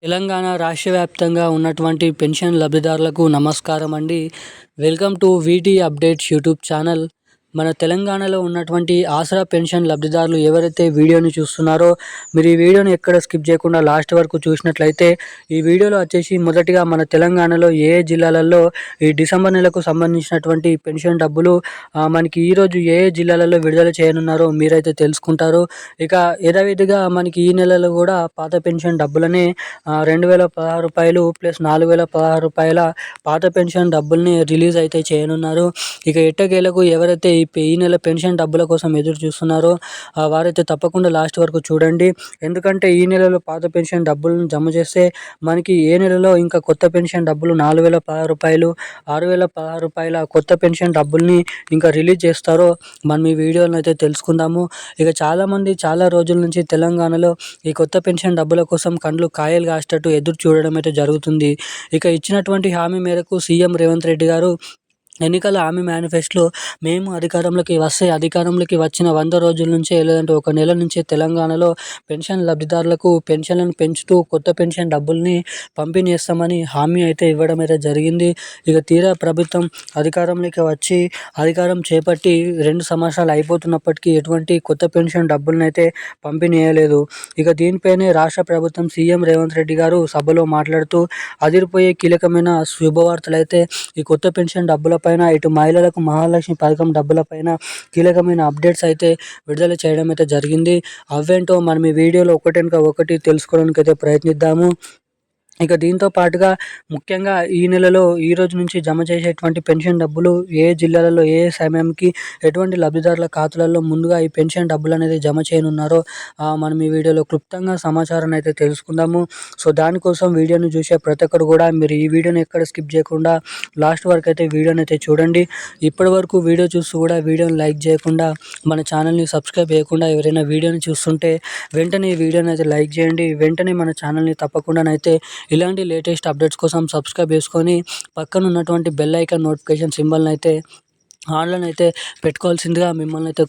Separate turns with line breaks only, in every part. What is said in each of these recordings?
తెలంగాణ రాష్ట్ర వ్యాప్తంగా ఉన్నటువంటి పెన్షన్ లబ్ధిదారులకు నమస్కారం అండి. Welcome to వీటీ updates YouTube channel. మన తెలంగాణలో ఉన్నటువంటి ఆసరా పెన్షన్ లబ్ధిదారులు ఎవరైతే వీడియోని చూస్తున్నారో మీరు ఈ వీడియోని ఎక్కడ స్కిప్ చేయకుండా లాస్ట్ వరకు చూసినట్లయితే ఈ వీడియోలో వచ్చేసి మొదటిగా మన తెలంగాణలో ఏ జిల్లాలలో ఈ డిసెంబర్ నెలకు సంబంధించినటువంటి పెన్షన్ డబ్బులు మనకి ఈరోజు ఏ జిల్లాలలో విడుదల చేయనున్నారో మీరైతే తెలుసుకుంటారు. ఇక యథావిధిగా మనకి ఈ నెలలో కూడా పాత పెన్షన్ డబ్బులని రూ. 2016 ప్లస్ రూ. 4016 పాత పెన్షన్ డబ్బుల్ని రిలీజ్ అయితే చేయనున్నారు. ఇక ఎట్టకేలకు ఎవరైతే ఈ నెల పెన్షన్ డబ్బుల కోసం ఎదురు చూస్తున్నారో వారైతే తప్పకుండా లాస్ట్ వరకు చూడండి. ఎందుకంటే ఈ నెలలో పాత పెన్షన్ డబ్బులను జమ చేస్తే మనకి ఏ నెలలో ఇంకా కొత్త పెన్షన్ డబ్బులు రూ. 4016 కొత్త పెన్షన్ డబ్బుల్ని ఇంకా రిలీజ్ చేస్తారో మనం ఈ వీడియోలో అయితే తెలుసుకుందాము. ఇక చాలామంది చాలా రోజుల నుంచి తెలంగాణలో ఈ కొత్త పెన్షన్ డబ్బుల కోసం కండ్లు కాయలు కాసేటట్టు ఎదురు చూడడం అయితే జరుగుతుంది. ఇక ఇచ్చినటువంటి హామీ మేరకు సీఎం రేవంత్ రెడ్డి గారు ఎన్నికల హామీ మేనిఫెస్టోలో మేము అధికారంలోకి వచ్చిన 100 రోజుల నుంచే లేదంటే ఒక నెల నుంచే తెలంగాణలో పెన్షన్ లబ్ధిదారులకు పెన్షన్లను పెంచుతూ కొత్త పెన్షన్ డబ్బుల్ని పంపిణీ చేస్తామని హామీ అయితే ఇవ్వడం అయితే జరిగింది. ఇక తీరా ప్రభుత్వం అధికారంలోకి వచ్చి అధికారం చేపట్టి 2 సంవత్సరాలు అయిపోతున్నప్పటికీ ఎటువంటి కొత్త పెన్షన్ డబ్బులను అయితే పంపిణీ చేయలేదు. ఇక దీనిపైనే రాష్ట్ర ప్రభుత్వం సీఎం రేవంత్ రెడ్డి గారు సభలో మాట్లాడుతూ అదిరిపోయే కీలకమైన శుభవార్తలు అయితే ఈ కొత్త పెన్షన్ డబ్బుల పైన ఇటు మహిళలకు మహాలక్ష్మి పథకం డబ్బుల పైన కీలకమైన అప్డేట్స్ అయితే విడుదల చేయడం అయితే జరిగింది. అవేంటో మనం ఈ వీడియోలో ఒకటి ఒకటి తెలుసుకోవడానికి అయితే ప్రయత్నిద్దాము. ఇక దీంతో పాటుగా ముఖ్యంగా ఈ నెలలో ఈ రోజు నుంచి జమ చేసేటువంటి పెన్షన్ డబ్బులు ఏ జిల్లాలలో ఏ సమయంకి ఎటువంటి లబ్ధిదారుల ఖాతాలలో ముందుగా ఈ పెన్షన్ డబ్బులు అనేది జమ చేయనున్నారో మనం ఈ వీడియోలో క్లుప్తంగా సమాచారాన్ని అయితే తెలుసుకుందాము. సో దానికోసం వీడియోని చూసే ప్రతి ఒక్కరు కూడా మీరు ఈ వీడియోని ఎక్కడ స్కిప్ చేయకుండా లాస్ట్ వరకు అయితే వీడియోని అయితే చూడండి. ఇప్పటి వరకు వీడియో చూస్తూ కూడా వీడియోని లైక్ చేయకుండా మన ఛానల్ని సబ్స్క్రైబ్ చేయకుండా ఎవరైనా వీడియోని చూస్తుంటే వెంటనే ఈ వీడియోని అయితే లైక్ చేయండి. వెంటనే మన ఛానల్ని తప్పకుండానైతే ఇలాంటి లేటెస్ట్ అప్డేట్స్ కోసం సబ్స్క్రైబ్ చేసుకొని పక్కన ఉన్నటువంటి బెల్ ఐకాన్ నోటిఫికేషన్ సింబల్ని అయితే ఆన్లైన్ అయితే పెట్టుకోవాల్సిందిగా మిమ్మల్ని అయితే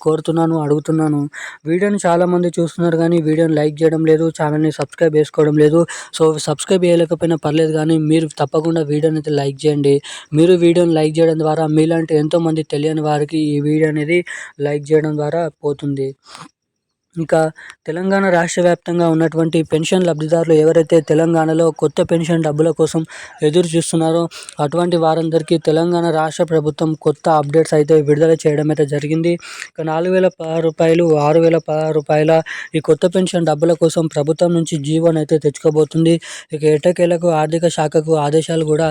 అడుగుతున్నాను. వీడియోని చాలామంది చూస్తున్నారు కానీ వీడియోని లైక్ చేయడం లేదు, ఛానల్ని సబ్స్క్రైబ్ చేసుకోవడం లేదు. సో సబ్స్క్రైబ్ చేయలేకపోయినా పర్లేదు కానీ మీరు తప్పకుండా వీడియోని అయితే లైక్ చేయండి. మీరు వీడియోని లైక్ చేయడం ద్వారా మీలాంటి ఎంతోమంది తెలియని వారికి ఈ వీడియో అనేది లైక్ చేయడం ద్వారా పోతుంది. ఇంకా తెలంగాణ రాష్ట్ర వ్యాప్తంగా ఉన్నటువంటి పెన్షన్ లబ్ధిదారులు ఎవరైతే తెలంగాణలో కొత్త పెన్షన్ డబ్బుల కోసం ఎదురు చూస్తున్నారో అటువంటి వారందరికీ తెలంగాణ రాష్ట్ర ప్రభుత్వం కొత్త అప్డేట్స్ అయితే విడుదల చేయడం అయితే జరిగింది. ఇక రూ. 4016 ఈ కొత్త పెన్షన్ డబ్బుల కోసం ప్రభుత్వం నుంచి జీవోని అయితే తెచ్చుకోబోతుంది. ఇక ఎట్టకేలకు ఆర్థిక శాఖకు ఆదేశాలు కూడా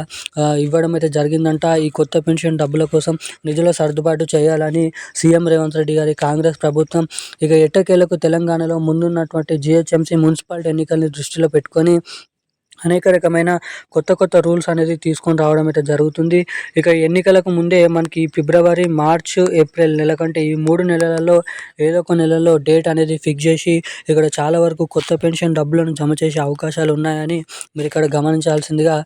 ఇవ్వడం అయితే జరిగిందంట. ఈ కొత్త పెన్షన్ డబ్బుల కోసం నిధుల సర్దుబాటు చేయాలని సీఎం రేవంత్ రెడ్డి గారి కాంగ్రెస్ ప్రభుత్వం ఇక ఎట్టకేలకు తెలంగాణలో ముందున్నటువంటి జిహెచ్ఎంసీ మున్సిపాలిటీ ఎన్నికల్ని దృష్టిలో పెట్టుకొని అనేక రకమైన కొత్త రూల్స్ అనేది తీసుకొని రావడం అయితే జరుగుతుంది. ఇక ఎన్నికలకు ముందే మనకి ఫిబ్రవరి, మార్చ్, ఏప్రిల్ నెల కంటే ఈ 3 నెలలలో ఏదో ఒక నెలలో డేట్ అనేది ఫిక్స్ చేసి ఇక్కడ చాలా వరకు కొత్త పెన్షన్ డబ్బులను జమ చేసే అవకాశాలు ఉన్నాయని మీరు ఇక్కడ గమనించాల్సిందిగా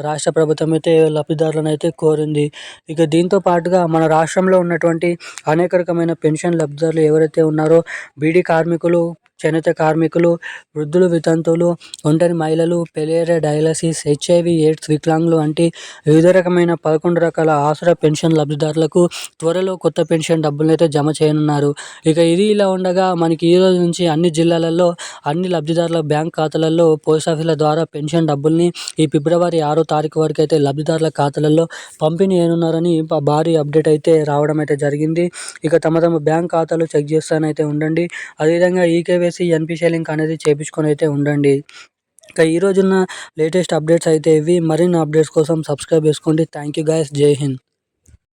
రాష్ట్ర ప్రభుత్వం అయితే లబ్ధిదారులను అయితే కోరింది. ఇక దీంతో పాటుగా మన రాష్ట్రంలో ఉన్నటువంటి అనేక రకమైన పెన్షన్ లబ్ధిదారులు ఎవరైతే ఉన్నారో బీడీ కార్మికులు, చేనేత కార్మికులు, వృద్ధులు, వితంతువులు, ఒంటరి మహిళలు, పెలేరియా, డయాలసిస్, హెచ్ఐవి, ఎయిడ్స్, వికలాంగులు వంటి వివిధ రకమైన 11 రకాల ఆసరా పెన్షన్ లబ్ధిదారులకు త్వరలో కొత్త పెన్షన్ డబ్బులను అయితే జమ చేయనున్నారు. ఇక ఇది ఇలా ఉండగా మనకి ఈ రోజు నుంచి అన్ని జిల్లాలలో అన్ని లబ్ధిదారుల బ్యాంక్ ఖాతాలలో పోస్ట్ ఆఫీసుల ద్వారా పెన్షన్ డబ్బుల్ని ఈ ఫిబ్రవరి 6వ తారీఖు వరకు అయితే లబ్ధిదారుల ఖాతాలలో పంపిణీ చేయనున్నారని భారీ అప్డేట్ అయితే రావడం అయితే జరిగింది. ఇక తమ బ్యాంక్ ఖాతాలు చెక్ చేస్తానైతే ఉండండి. అదేవిధంగా ఈకేవైసీ, ఎన్పిసిఐ లింక్ అనేది చేపించుకొని అయితే ఉండండి. ఇక ఈ రోజున్న లేటెస్ట్ అప్డేట్స్ అయితే ఇవి. మరిన్ని అప్డేట్స్ కోసం సబ్స్క్రైబ్ చేసుకోండి. Thank you guys. జై హింద్.